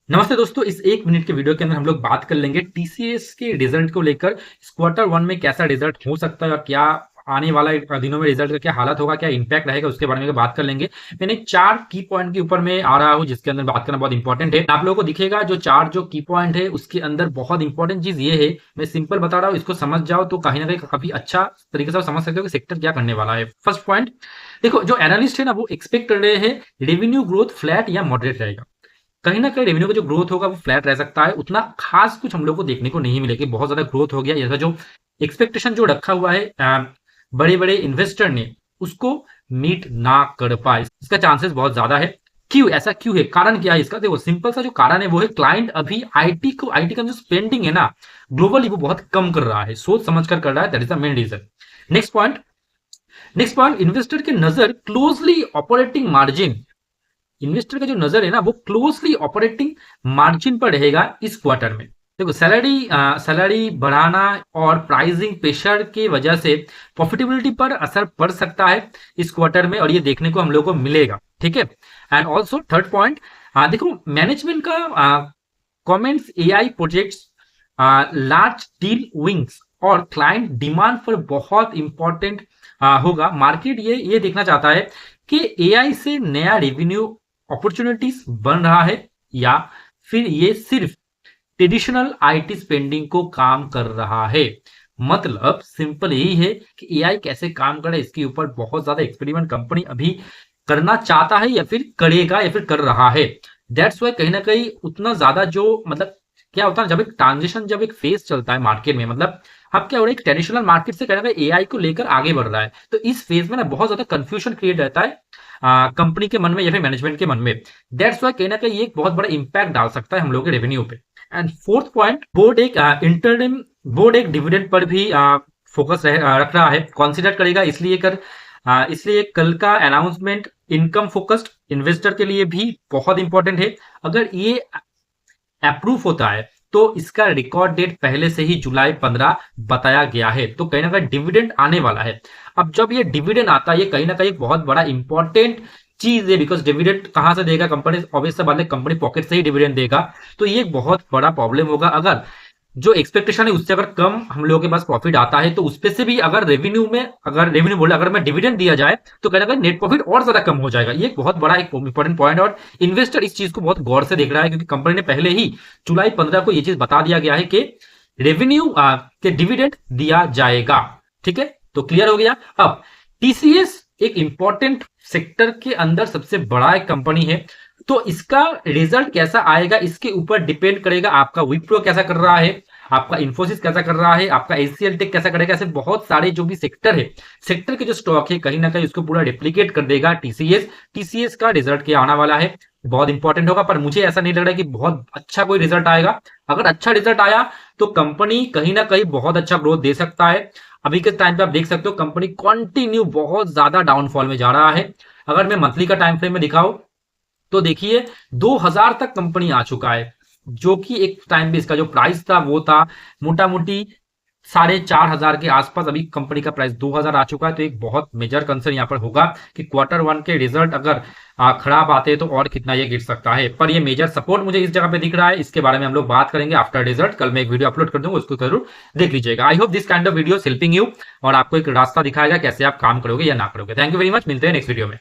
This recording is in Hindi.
नमस्ते दोस्तों, इस एक मिनट के वीडियो के अंदर हम लोग बात कर लेंगे टीसीएस के रिजल्ट को लेकर। इस क्वार्टर वन में कैसा रिजल्ट हो सकता है और क्या आने वाला दिनों में रिजल्ट का क्या हालत होगा, क्या इंपैक्ट रहेगा, उसके बारे में बात कर लेंगे। मैंने 4 की पॉइंट के ऊपर में आ रहा हूं जिसके अंदर बात करना बहुत इंपॉर्टेंट है। आप लोगों को दिखेगा जो की पॉइंट है उसके अंदर बहुत इंपॉर्टेंट चीज ये है। मैं सिंपल बता रहा हूँ, इसको समझ जाओ तो कहीं ना कहीं काफी अच्छा तरीके से आप समझ सकते हो कि सेक्टर क्या करने वाला है। फर्स्ट पॉइंट देखो, जो एनालिस्ट है ना वो एक्सपेक्ट कर रहे हैं रेवेन्यू ग्रोथ फ्लैट या मॉडरेट रहेगा। कहीं ना कहीं रेवेन्यू का जो ग्रोथ होगा वो फ्लैट रह सकता है, उतना खास कुछ हम लोग को देखने को नहीं मिलेगा। बहुत ज्यादा ग्रोथ हो गया, ऐसा जो एक्सपेक्टेशन जो रखा हुआ है बड़े बड़े इन्वेस्टर ने उसको मीट ना कर पाए, इसका चांसेस बहुत ज्यादा है। क्यों ऐसा क्यों है, कारण क्या है इसका? देखो सिंपल सा जो कारण है वो है क्लाइंट अभी आईटी का जो स्पेंडिंग है ना ग्लोबली वो बहुत कम कर रहा है, सोच समझ कर रहा है। That is the main reason. Next point investor की नजर क्लोजली ऑपरेटिंग मार्जिन। इन्वेस्टर का जो नजर है ना वो क्लोजली ऑपरेटिंग मार्जिन पर रहेगा इस क्वार्टर में। देखो सैलरी बढ़ाना और प्राइसिंग प्रेशर की वजह से प्रॉफिटेबिलिटी पर असर पड़ सकता है इस क्वार्टर में, और ये देखने को हम लोग को मिलेगा। ठीक है। एंड ऑल्सो थर्ड पॉइंट, देखो मैनेजमेंट का comments AI projects, large deal wings और क्लाइंट डिमांड पर बहुत इंपॉर्टेंट होगा। मार्केट ये देखना चाहता है कि एआई से नया रेवेन्यू अपॉर्चुनिटीज बन रहा है या फिर ये सिर्फ ट्रेडिशनल आईटी स्पेंडिंग को काम कर रहा है। मतलब सिंपल यही है कि एआई कैसे काम करे इसके ऊपर बहुत ज्यादा एक्सपेरिमेंट कंपनी अभी करना चाहता है या फिर करेगा या फिर कर रहा है। दैट्स वाई कहीं ना कहीं उतना ज्यादा जो मतलब क्या होता है जब एक ट्रांजिशन, जब एक फेज चलता है मार्केट में, मतलब अब क्या हो रहा है ट्रेडिशनल मार्केट से कहीं ना कहीं एआई को लेकर आगे बढ़ रहा है, तो इस फेज में ना बहुत ज्यादा कंफ्यूजन क्रिएट रहता है कंपनी के मन में या फिर मैनेजमेंट के मन में। दैट्स वाई कहीं ना कहीं एक बहुत बड़ा इंपैक्ट डाल सकता है हम लोगों के रेवेन्यू पे। एंड फोर्थ पॉइंट, बोर्ड एक डिविडेंड पर भी फोकस रख रहा है, कंसीडर करेगा। इसलिए कल का अनाउंसमेंट इनकम फोकस्ड इन्वेस्टर के लिए भी बहुत इंपॉर्टेंट है। अगर ये अप्रूव होता है तो इसका रिकॉर्ड डेट पहले से ही जुलाई 15 बताया गया है, तो कहीं ना कहीं डिविडेंड आने वाला है। अब जब ये डिविडेंड आता है ये कहीं ना कहीं एक बहुत बड़ा इंपॉर्टेंट चीज है, बिकॉज डिविडेंड कहां से देगा कंपनी? ऑब्वियस सा बात है कंपनी पॉकेट से ही डिविडेंड देगा। तो ये एक बहुत बड़ा प्रॉब्लम होगा। अगर जो एक्सपेक्टेशन है उससे अगर कम हम लोगों के पास प्रॉफिट आता है तो उसपे से भी अगर रेवेन्यू बोले अगर मैं डिविडेंड दिया जाए तो कहीं ना कहीं नेट प्रॉफिट और ज्यादा कम हो जाएगा। ये एक बहुत बड़ा एक इंपॉर्टेंट पॉइंट है और इन्वेस्टर इस चीज को बहुत गौर से देख रहा है, क्योंकि कंपनी ने पहले ही जुलाई 15 को ये चीज बता दिया गया है कि रेवेन्यू के डिविडेंड दिया जाएगा। ठीक है, तो क्लियर हो गया। अब टीसीएस एक इंपॉर्टेंट सेक्टर के अंदर सबसे बड़ा एक कंपनी है, तो इसका रिजल्ट कैसा आएगा इसके ऊपर डिपेंड करेगा आपका विप्रो कैसा कर रहा है, आपका इंफोसिस कैसा कर रहा है, आपका एचसीएल टेक कैसा करेगा। ऐसे बहुत सारे जो भी सेक्टर है, सेक्टर के जो स्टॉक है कहीं ना कहीं उसको पूरा रिप्लीकेट कर देगा टीसीएस का रिजल्ट क्या आने वाला है बहुत इंपॉर्टेंट होगा। पर मुझे ऐसा नहीं लग रहा है कि बहुत अच्छा कोई रिजल्ट आएगा। अगर अच्छा रिजल्ट आया तो कंपनी कहीं ना कहीं बहुत अच्छा ग्रोथ दे सकता है। अभी के टाइम पे आप देख सकते हो कंपनी कंटिन्यू बहुत ज्यादा डाउनफॉल में जा रहा है। अगर मैं मंथली का टाइम फ्रेम में दिखाऊं तो देखिए 2000 तक कंपनी आ चुका है, जो कि एक टाइम पे इसका जो प्राइस था वो था मोटा मोटी 4500 के आसपास। अभी कंपनी का प्राइस 2000 आ चुका है, तो एक बहुत मेजर कंसर्न यहाँ पर होगा कि क्वार्टर वन के रिजल्ट अगर खराब आते हैं तो और कितना ये गिर सकता है। पर ये मेजर सपोर्ट मुझे इस जगह पे दिख रहा है, इसके बारे में हम लोग बात करेंगे आफ्टर रिजल्ट। कल मैं एक वीडियो अपलोड कर दूंगा, उसको जरूर देख लीजिएगा। I hope this kind of video helping you और आपको एक रास्ता दिखाएगा कैसे आप काम करोगे या ना करोगे। थैंक यू वेरी मच, मिलते हैं नेक्स्ट वीडियो में।